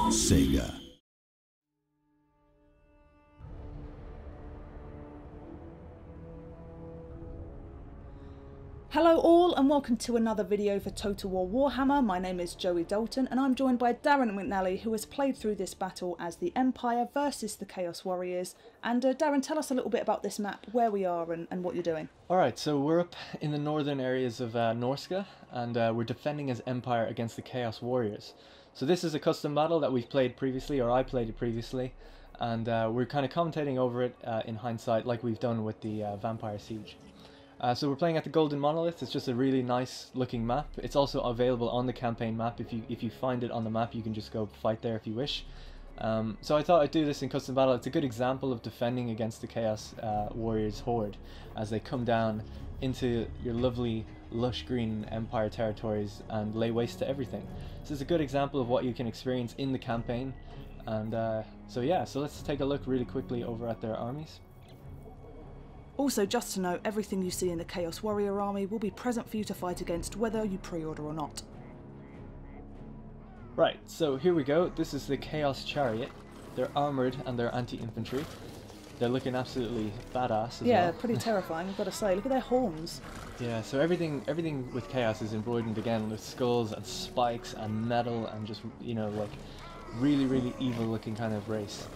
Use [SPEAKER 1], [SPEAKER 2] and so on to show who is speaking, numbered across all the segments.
[SPEAKER 1] Sega.
[SPEAKER 2] Hello all and welcome to another video for Total War Warhammer. My name is Joey Dalton and I'm joined by Darren McNally, who has played through this battle as the Empire versus the Chaos Warriors. And Darren, tell us a little bit about this map, where we are and what you're doing.
[SPEAKER 3] Alright, so we're up in the northern areas of Norska, and we're defending as Empire against the Chaos Warriors. So this is a custom battle that we've played previously, or I played it previously, and we're kind of commentating over it in hindsight like we've done with the Vampire Siege. So we're playing at the Golden Monolith. It's just a really nice looking map. It's also available on the campaign map. If you find it on the map, you can just go fight there if you wish. So I thought I'd do this in custom battle. It's a good example of defending against the Chaos Warriors horde as they come down into your lovely lush green Empire territories and lay waste to everything. So it's a good example of what you can experience in the campaign. And so yeah, so let's take a look really quickly over at their armies.
[SPEAKER 2] Also, just to note, everything you see in the Chaos Warrior army will be present for you to fight against whether you pre-order or not.
[SPEAKER 3] Right, so here we go. This is the Chaos Chariot. They're armoured and they're anti-infantry. They're looking absolutely badass as well.
[SPEAKER 2] Yeah, pretty terrifying, I've got to say. Look at their horns.
[SPEAKER 3] Yeah, so everything with Chaos is embroidered again with skulls and spikes and metal and just, you know, like really, really evil looking kind of race.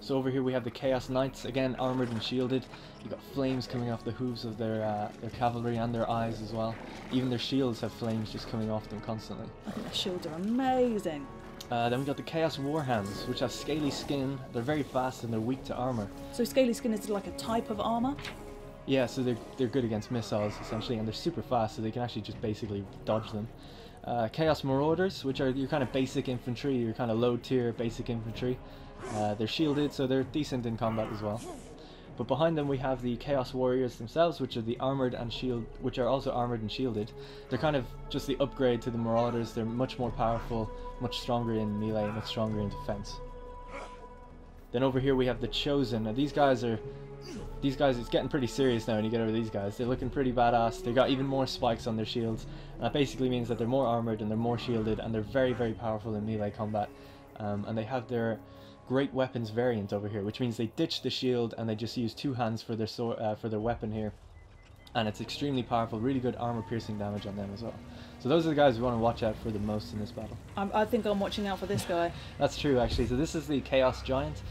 [SPEAKER 3] So over here we have the Chaos Knights, again armoured and shielded. You've got flames coming off the hooves of their cavalry and their eyes as well. Even their shields have flames just coming off them constantly.
[SPEAKER 2] I think their shields are amazing.
[SPEAKER 3] Then we've got the Chaos Warhounds, which have scaly skin. They're very fast and they're weak to armour.
[SPEAKER 2] So scaly skin is like a type of armour?
[SPEAKER 3] Yeah, so they're good against missiles essentially, and they're super fast, so they can actually just basically dodge them. Chaos Marauders, which are your kind of basic infantry, your kind of low tier basic infantry. They're shielded, so they're decent in combat as well. But behind them we have the Chaos Warriors themselves, which are the armored and which are also armored and shielded. They're kind of just the upgrade to the Marauders. They're much more powerful, much stronger in melee, much stronger in defense. Then over here we have the Chosen. Now these guys, it's getting pretty serious now when you get over these guys. They're looking pretty badass. They got even more spikes on their shields. And that basically means that they're more armored and they're more shielded, and they're very, very powerful in melee combat. And they have their great weapons variant over here, which means they ditch the shield and they just use two hands for their for their weapon here, and it's extremely powerful, really good armor piercing damage on them as well. So those are the guys we want to watch out for the most in this battle.
[SPEAKER 2] I think I'm watching out for this guy.
[SPEAKER 3] That's true actually. So this is the Chaos Giant.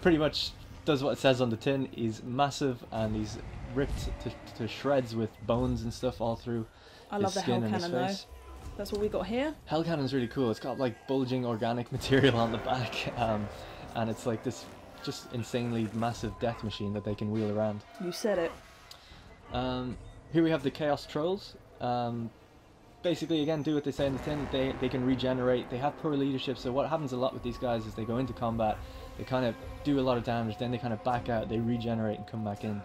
[SPEAKER 3] Pretty much does what it says on the tin. He's massive and he's ripped to shreds with bones and stuff all through his skin and his face.
[SPEAKER 2] That's what we got here.
[SPEAKER 3] Hell Cannon's really cool. It's got like bulging organic material on the back, and it's like this just insanely massive death machine that they can wheel around.
[SPEAKER 2] You said it.
[SPEAKER 3] Here we have the Chaos Trolls. Basically, again, do what they say in the tin. They can regenerate. They have poor leadership, so what happens a lot with these guys is they go into combat, they kind of do a lot of damage, then they kind of back out, they regenerate and come back in.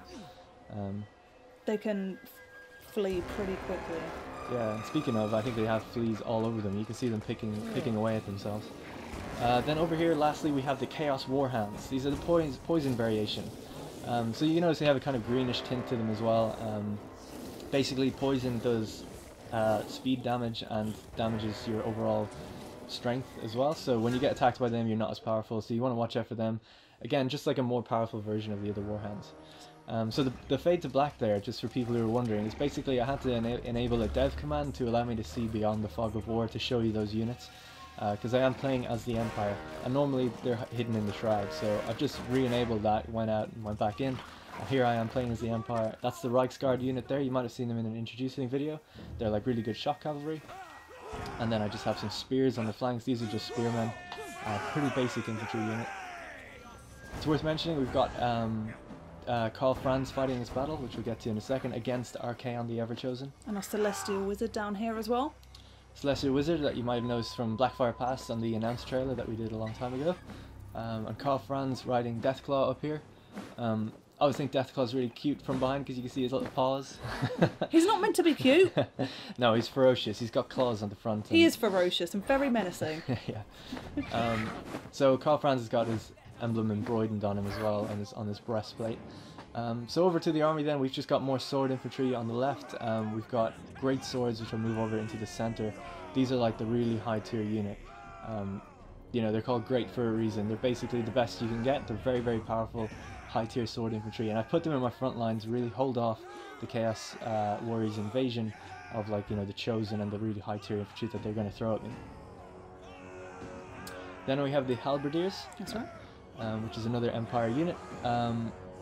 [SPEAKER 2] They can flee pretty quickly.
[SPEAKER 3] Yeah, and speaking of, I think they have fleas all over them. You can see them picking away at themselves. Then over here, lastly, we have the Chaos Warhounds. These are the poison variation. So you notice they have a kind of greenish tint to them as well. Basically, poison does speed damage and damages your overall strength as well. So when you get attacked by them, you're not as powerful. So you want to watch out for them. Again, just like a more powerful version of the other Warhounds. So the fade to black there, just for people who are wondering, is basically I had to enable a dev command to allow me to see beyond the fog of war to show you those units, because I am playing as the Empire, and normally they're hidden in the shroud, so I've just re-enabled that, went out and went back in, and here I am playing as the Empire. That's the Reichsguard unit there. You might have seen them in an introducing video. They're like really good shock cavalry, and then I just have some spears on the flanks. These are just spearmen, pretty basic infantry unit. It's worth mentioning we've got Karl Franz fighting this battle, which we'll get to in a second, against Archaon the Everchosen.
[SPEAKER 2] And a Celestial Wizard down here as well.
[SPEAKER 3] Celestial Wizard that you might have noticed from Blackfire Pass on the announced trailer that we did a long time ago. And Karl Franz riding Deathclaw up here. I always think Deathclaw's really cute from behind because you can see his little paws.
[SPEAKER 2] He's not meant to be cute.
[SPEAKER 3] No, he's ferocious. He's got claws on the front.
[SPEAKER 2] He is ferocious and very menacing.
[SPEAKER 3] Yeah. So Karl Franz has got his emblem embroidered on him as well, and on his breastplate. So over to the army then, we've just got more sword infantry on the left. We've got great swords which will move over into the center. These are like the really high tier unit. You know, they're called great for a reason. They're basically the best you can get. They're very, very powerful, high-tier sword infantry, and I put them in my front line to really hold off the Chaos Warriors' invasion of, like, you know, the Chosen and the really high-tier infantry that they're going to throw at me. Then we have the Halberdiers,
[SPEAKER 2] That's right.
[SPEAKER 3] which is another Empire unit.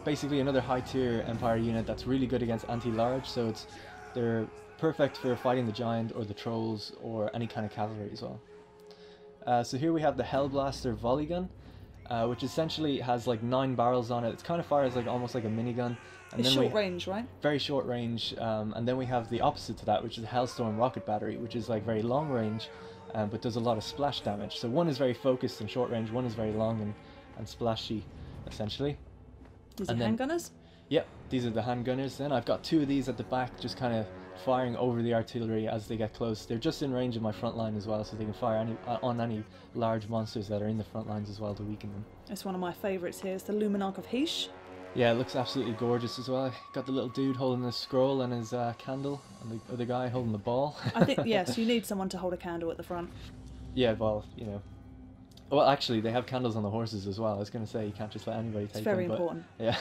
[SPEAKER 3] Basically another high-tier Empire unit that's really good against anti-large, so they're perfect for fighting the Giant or the Trolls or any kind of cavalry as well. So here we have the Hellblaster volley gun, which essentially has like 9 barrels on it. It's kind of fires like almost like a minigun. And
[SPEAKER 2] It's
[SPEAKER 3] then
[SPEAKER 2] short range, right?
[SPEAKER 3] Very short range. And then we have the opposite to that, which is the Hellstorm rocket battery, which is like very long range, but does a lot of splash damage. So one is very focused and short range, one is very long and splashy, essentially.
[SPEAKER 2] These are handgunners?
[SPEAKER 3] Yep, these are the handgunners. Then I've got 2 of these at the back, just kind of firing over the artillery as they get close. They're just in range of my front line as well, so they can fire on any large monsters that are in the front lines as well to weaken them.
[SPEAKER 2] It's one of my favourites here. It's the Luminarch of Heesh.
[SPEAKER 3] Yeah, it looks absolutely gorgeous as well. Got the little dude holding his scroll and his candle, and the other guy holding the ball.
[SPEAKER 2] I think, yes, you need someone to hold a candle at the front.
[SPEAKER 3] Yeah, well, you know. Well, actually, they have candles on the horses as well. I was going to say, you can't just let anybody take them.
[SPEAKER 2] It's very important.
[SPEAKER 3] Yeah.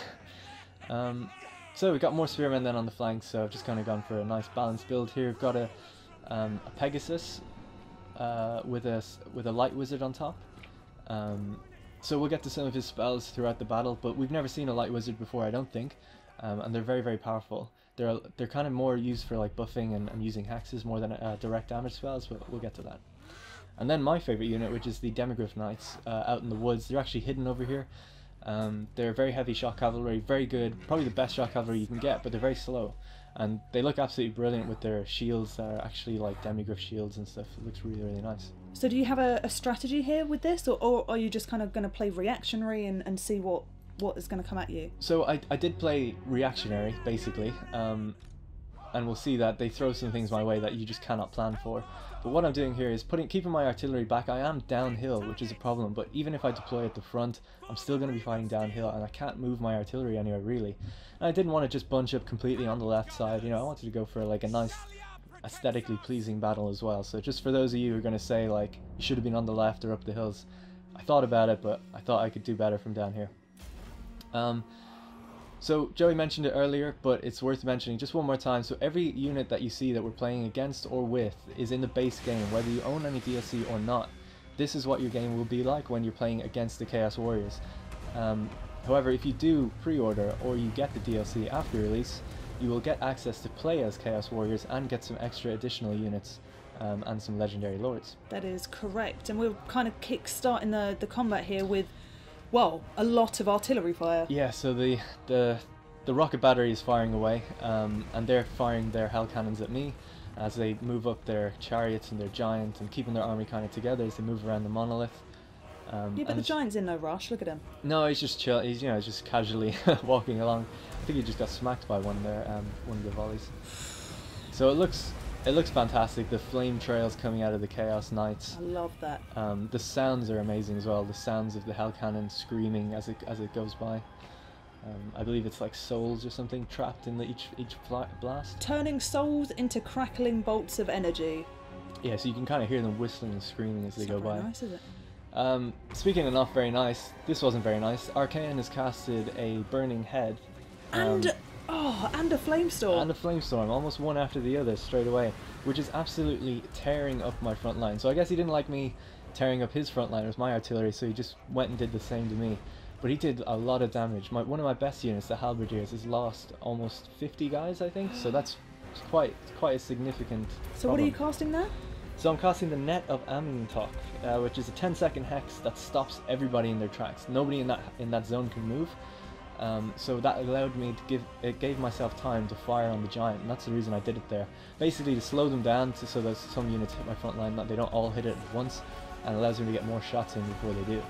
[SPEAKER 3] So we've got more spearmen then on the flanks, so I've just kind of gone for a nice balanced build here. We've got a Pegasus with a light wizard on top. So we'll get to some of his spells throughout the battle, but we've never seen a light wizard before, I don't think, and they're very, very powerful. They're kind of more used for like buffing and using hexes more than direct damage spells, but we'll get to that. And then my favorite unit, which is the Demigryph Knights out in the woods. They're actually hidden over here. They're very heavy shot cavalry, very good, probably the best shot cavalry you can get, but they're very slow. And they look absolutely brilliant with their shields that are actually like Demigryph shields and stuff. It looks really, really nice.
[SPEAKER 2] So do you have a strategy here with this, or are you just kind of going to play reactionary and see what is going to come at you?
[SPEAKER 3] So I did play reactionary, basically, and we'll see that they throw some things my way that you just cannot plan for. But what I'm doing here is keeping my artillery back. I am downhill, which is a problem, but even if I deploy at the front, I'm still going to be fighting downhill, and I can't move my artillery anywhere, really. And I didn't want to just bunch up completely on the left side, you know, I wanted to go for like a nice, aesthetically pleasing battle as well. So just for those of you who are going to say, like, you should have been on the left or up the hills, I thought about it, but I thought I could do better from down here. So Joey mentioned it earlier, but it's worth mentioning just one more time. So every unit that you see that we're playing against or with is in the base game, whether you own any DLC or not. This is what your game will be like when you're playing against the Chaos Warriors. However, if you do pre-order or you get the DLC after release, you will get access to play as Chaos Warriors and get some extra additional units and some legendary lords.
[SPEAKER 2] That is correct, and we're kind of kick-starting the combat here with, well, a lot of artillery fire.
[SPEAKER 3] Yeah, so the rocket battery is firing away, and they're firing their hell cannons at me as they move up their chariots and their giant and keeping their army kind of together as they move around the monolith.
[SPEAKER 2] Yeah, but the giant's in no rush. Look at him.
[SPEAKER 3] No, he's just chill. He's just casually walking along. I think he just got smacked by one of the volleys. So it looks fantastic. The flame trails coming out of the Chaos Knights.
[SPEAKER 2] I love that.
[SPEAKER 3] The sounds are amazing as well. The sounds of the hell cannon screaming as it goes by. I believe it's like souls or something trapped in each blast.
[SPEAKER 2] Turning souls into crackling bolts of energy.
[SPEAKER 3] Yeah, so you can kind of hear them whistling and screaming as they go by.
[SPEAKER 2] Nice, is it?
[SPEAKER 3] Speaking of not very nice, this wasn't very nice. Arcane has casted a burning head.
[SPEAKER 2] And a flamestorm.
[SPEAKER 3] And a flamestorm, almost one after the other straight away, which is absolutely tearing up my front line. So I guess he didn't like me tearing up his front line with my artillery, so he just went and did the same to me. But he did a lot of damage. One of my best units, the Halberdiers, has lost almost 50 guys, I think. So that's quite a significant
[SPEAKER 2] So
[SPEAKER 3] problem.
[SPEAKER 2] what are you casting there?
[SPEAKER 3] So I'm casting the Net of Amintok, which is a 10-second hex that stops everybody in their tracks. Nobody in that zone can move. So that allowed me to gave myself time to fire on the giant, and that's the reason I did it there. Basically to slow them down so that some units hit my front line, that they don't all hit it at once, and allows me to get more shots in before they do.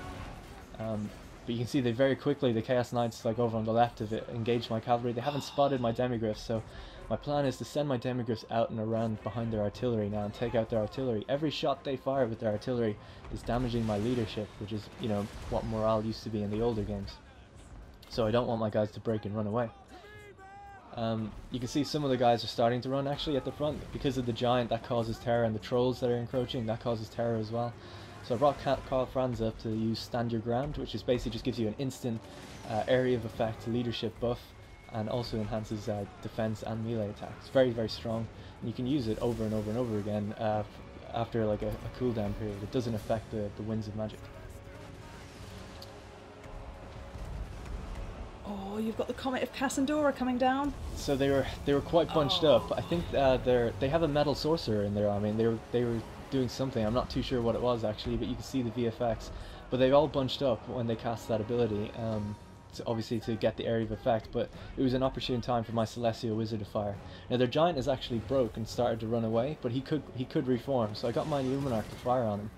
[SPEAKER 3] But you can see they very quickly, the Chaos Knights, like over on the left of it, engaged my cavalry. They haven't spotted my Demigryphs, so my plan is to send my Demigryphs out and around behind their artillery now and take out their artillery. Every shot they fire with their artillery is damaging my leadership, which is, you know, what morale used to be in the older games. So I don't want my guys to break and run away. You can see some of the guys are starting to run actually at the front because of the giant. That causes terror, and the trolls that are encroaching, that causes terror as well. So I brought Carl Franz up to use Stand Your Ground, which is basically just gives you an instant area of effect leadership buff, and also enhances defense and melee attack. It's very, very strong, and you can use it over and over and over again after like a cooldown period. It doesn't affect the winds of magic.
[SPEAKER 2] Oh, you've got the Comet of Cassandora coming down.
[SPEAKER 3] So they were quite bunched up. I think they have a metal sorcerer in there. I mean, they were doing something. I'm not too sure what it was actually, but you can see the VFX. But they all bunched up when they cast that ability, obviously to get the area of effect. But it was an opportune time for my Celestial Wizard to fire. Now their giant is actually broke and started to run away, but he could reform. So I got my Luminarch to fire on him.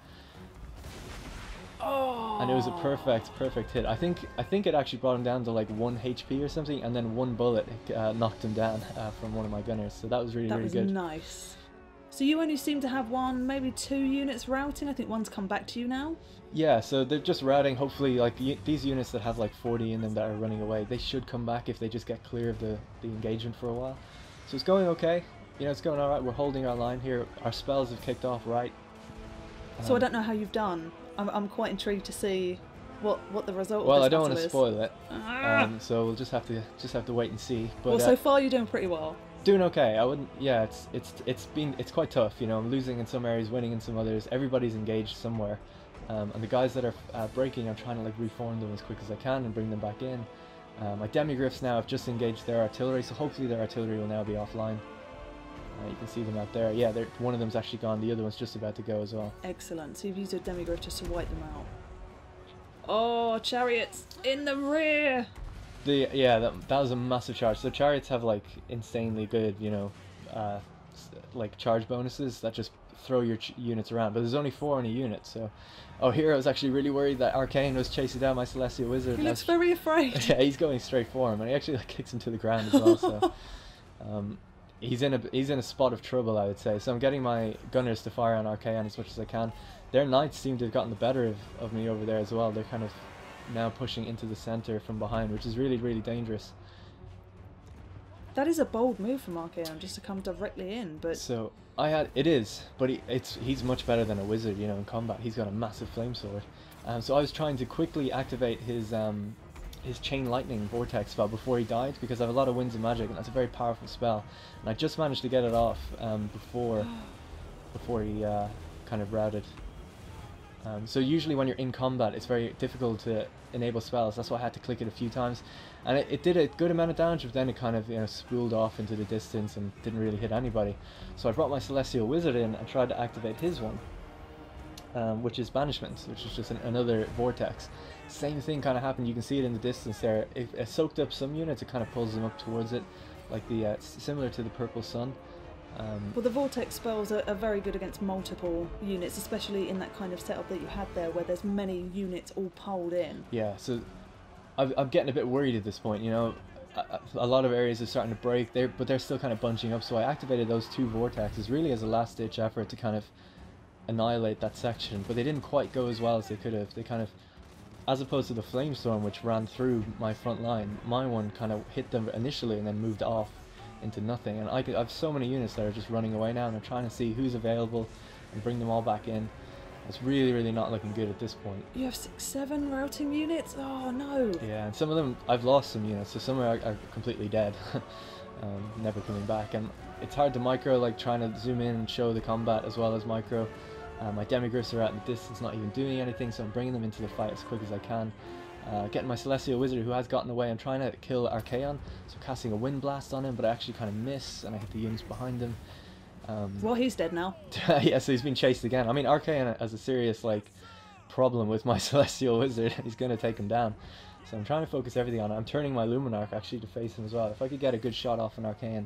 [SPEAKER 2] Oh.
[SPEAKER 3] And it was a perfect hit. I think it actually brought him down to like 1 HP or something, and then 1 bullet knocked him down from one of my gunners. So that was really good.
[SPEAKER 2] That was nice. So you only seem to have one, maybe 2 units routing. I think one's come back to you now.
[SPEAKER 3] Yeah, so they're just routing. Hopefully, like these units that have like 40 in them that are running away, they should come back if they just get clear of the engagement for a while. So it's going okay. You know, it's going all right. We're holding our line here. Our spells have kicked off right.
[SPEAKER 2] So I don't know how you've done. I'm quite intrigued to see what the result.
[SPEAKER 3] Well,
[SPEAKER 2] of this
[SPEAKER 3] I don't want to
[SPEAKER 2] is.
[SPEAKER 3] spoil it, so we'll just have to wait and see. But
[SPEAKER 2] well, so far you're doing pretty well.
[SPEAKER 3] Doing okay. I wouldn't. Yeah, it's quite tough. You know, I'm losing in some areas, winning in some others. Everybody's engaged somewhere, and the guys that are breaking, I'm trying to like reform them as quick as I can and bring them back in. My demigriffs now have just engaged their artillery, so hopefully their artillery will now be offline. You can see them out there. Yeah, one of them's actually gone. The other one's just about to go as well.
[SPEAKER 2] Excellent. So you've used your demigriff just to wipe them out. Oh, chariots in the rear.
[SPEAKER 3] That was a massive charge. So chariots have like insanely good, you know, like charge bonuses that just throw your units around. But there's only 4 in a unit, so. Oh, here I was actually really worried that Arcane was chasing down my Celestial Wizard.
[SPEAKER 2] He looks very afraid.
[SPEAKER 3] Yeah, he's going straight for him, and he actually like kicks him to the ground as well. So. He's in a spot of trouble, I would say. So I'm getting my gunners to fire on Archaon as much as I can. Their knights seem to have gotten the better of me over there as well. They're kind of now pushing into the center from behind, which is really, really dangerous.
[SPEAKER 2] That is a bold move from Archaon, just to come directly in. But
[SPEAKER 3] so it is, but he's much better than a wizard, you know, in combat. He's got a massive flame sword. So I was trying to quickly activate his Chain Lightning Vortex spell before he died, because I have a lot of Winds of Magic, and that's a very powerful spell. And I just managed to get it off before he kind of routed. So usually when you're in combat, it's very difficult to enable spells. That's why I had to click it a few times, and it did a good amount of damage, but then it kind of, you know, spooled off into the distance and didn't really hit anybody. So I brought my Celestial Wizard in and tried to activate his one, which is Banishment, which is just another vortex. Same thing kind of happened. You can see it in the distance there. It soaked up some units. It kind of pulls them up towards it, like the similar to the Purple Sun.
[SPEAKER 2] Well, the vortex spells are very good against multiple units, especially in that kind of setup that you had there, where there's many units all piled in.
[SPEAKER 3] Yeah, so I'm getting a bit worried at this point. You know, a lot of areas are starting to break, but they're still kind of bunching up. So I activated those 2 vortexes really as a last-ditch effort to kind of annihilate that section, but they didn't quite go as well as they could have. They kind of, as opposed to the Flamestorm, which ran through my front line, my one kind of hit them initially and then moved off into nothing. And I have so many units that are just running away now, and I'm trying to see who's available and bring them all back in. It's really, really not looking good at this point.
[SPEAKER 2] You have 6-7 routing units? Oh no!
[SPEAKER 3] Yeah, and some of them, I've lost some units, so some are completely dead. Never coming back. And it's hard to micro, like trying to zoom in and show the combat as well as micro. My demigriffs are out in the distance, not even doing anything, so I'm bringing them into the fight as quick as I can. Getting my Celestial Wizard, who has gotten away. I'm trying to kill Archaon, so casting a Wind Blast on him, but I actually kind of miss, and I hit the units behind him.
[SPEAKER 2] Well, he's dead now.
[SPEAKER 3] Yeah, so he's been chased again. I mean, Archaon has a serious like problem with my Celestial Wizard. He's going to take him down. So I'm trying to focus everything on it. I'm turning my Luminarch actually to face him as well. If I could get a good shot off an Archaon,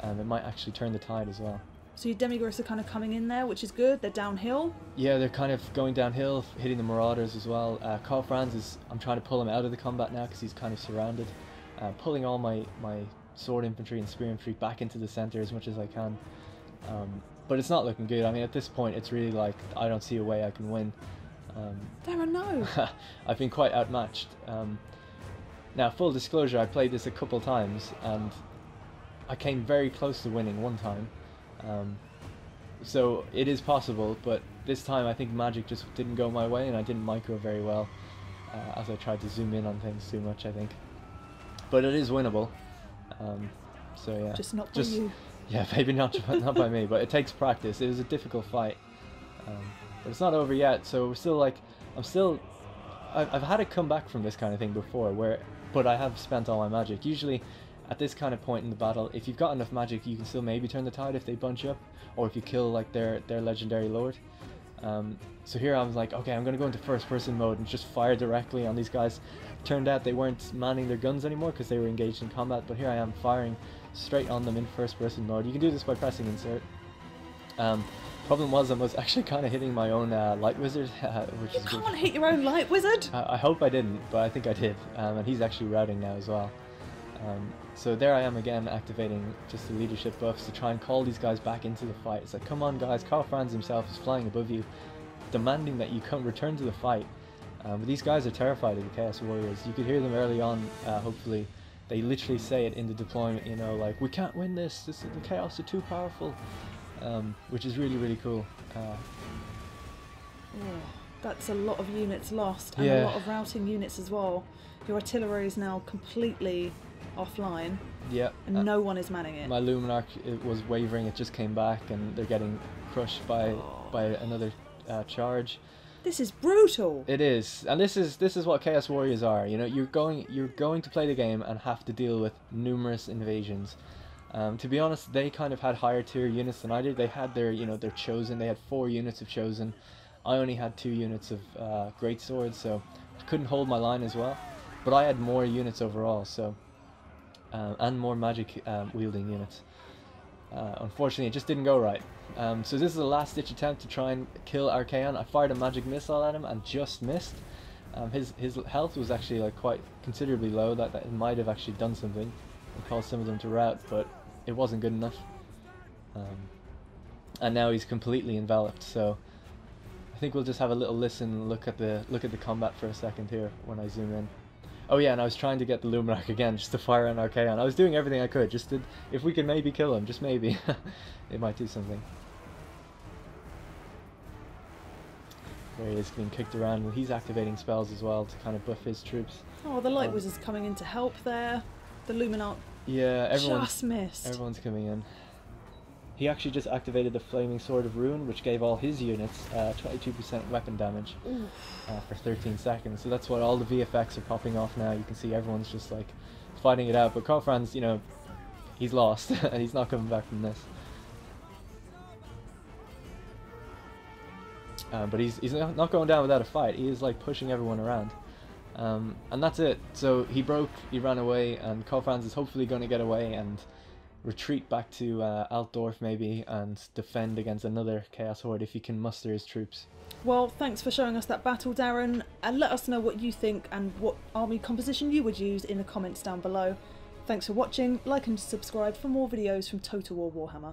[SPEAKER 3] it might actually turn the tide as well.
[SPEAKER 2] So your demigriffs are kind of coming in there, which is good. They're downhill.
[SPEAKER 3] Yeah, they're kind of going downhill, hitting the Marauders as well. Carl Franz I'm trying to pull him out of the combat now because he's kind of surrounded. Pulling all my sword infantry and spear infantry back into the center as much as I can. But it's not looking good. I mean, at this point, it's really like, I don't see a way I can win.
[SPEAKER 2] Darren, no.
[SPEAKER 3] I've been quite outmatched. Now, full disclosure, I played this a couple times, and I came very close to winning one time. So it is possible, but this time I think magic just didn't go my way, and I didn't micro very well as I tried to zoom in on things too much, I think. But it is winnable. So yeah.
[SPEAKER 2] Just not by you.
[SPEAKER 3] Yeah, maybe not by me, but it takes practice. It was a difficult fight. But it's not over yet, so we're still like, I've had to come back from this kind of thing before, but I have spent all my magic. Usually at this kind of point in the battle, if you've got enough magic, you can still maybe turn the tide if they bunch up, or if you kill like their legendary lord. So here I was like, okay, I'm gonna go into first person mode and just fire directly on these guys. Turned out they weren't manning their guns anymore because they were engaged in combat, but here I am firing straight on them in first person mode. You can do this by pressing insert. Problem was I was actually kind of hitting my own light wizard, which
[SPEAKER 2] You
[SPEAKER 3] is
[SPEAKER 2] can't hit your own light wizard!
[SPEAKER 3] I hope I didn't, but I think I did, and he's actually routing now as well. So there I am again, activating just the leadership buffs to try and call these guys back into the fight. It's like, come on guys, Karl Franz himself is flying above you, demanding that you come return to the fight. But these guys are terrified of the Chaos Warriors. You could hear them early on, hopefully. They literally say it in the deployment, you know, like, we can't win this, the Chaos are too powerful. Which is really, really cool.
[SPEAKER 2] That's a lot of units lost, and
[SPEAKER 3] Yeah.
[SPEAKER 2] a lot of routing units as well. Your artillery is now completely offline,
[SPEAKER 3] Yeah.
[SPEAKER 2] and no one is manning it.
[SPEAKER 3] My Luminarch, it was wavering, it just came back, and they're getting crushed by another charge.
[SPEAKER 2] This is brutal!
[SPEAKER 3] It is, and this is what Chaos Warriors are. You know, you're going to play the game and have to deal with numerous invasions. To be honest, they kind of had higher tier units than I did. They had their Chosen. They had 4 units of Chosen. I only had 2 units of Great Swords, so I couldn't hold my line as well. But I had more units overall, so and more magic wielding units. Unfortunately, it just didn't go right. So this is a last-ditch attempt to try and kill Archaon. I fired a magic missile at him and just missed. His health was actually like quite considerably low. That it might have actually done something and caused some of them to rout, but it wasn't good enough. And now he's completely enveloped. So I think we'll just have a little listen, look at the combat for a second here when I zoom in. Oh yeah, and I was trying to get the Luminarch again, just to fire on Archaon. I was doing everything I could, just to, if we could maybe kill him, just maybe, it might do something. There he is, being kicked around, and he's activating spells as well to kind of buff his troops.
[SPEAKER 2] Oh, the light wizard's coming in to help there. The Luminarch just missed.
[SPEAKER 3] Everyone's coming in. He actually just activated the Flaming Sword of Ruin, which gave all his units 22% weapon damage for 13 seconds. So that's what all the VFX are popping off now. You can see everyone's just like fighting it out. But Karl Franz, you know, he's lost and he's not coming back from this. But he's not going down without a fight. He is like pushing everyone around. And that's it. So he ran away, and Karl Franz is hopefully going to get away and retreat back to Altdorf maybe and defend against another Chaos Horde if he can muster his troops.
[SPEAKER 2] Well, thanks for showing us that battle, Darren, and let us know what you think and what army composition you would use in the comments down below. Thanks for watching, like and subscribe for more videos from Total War Warhammer.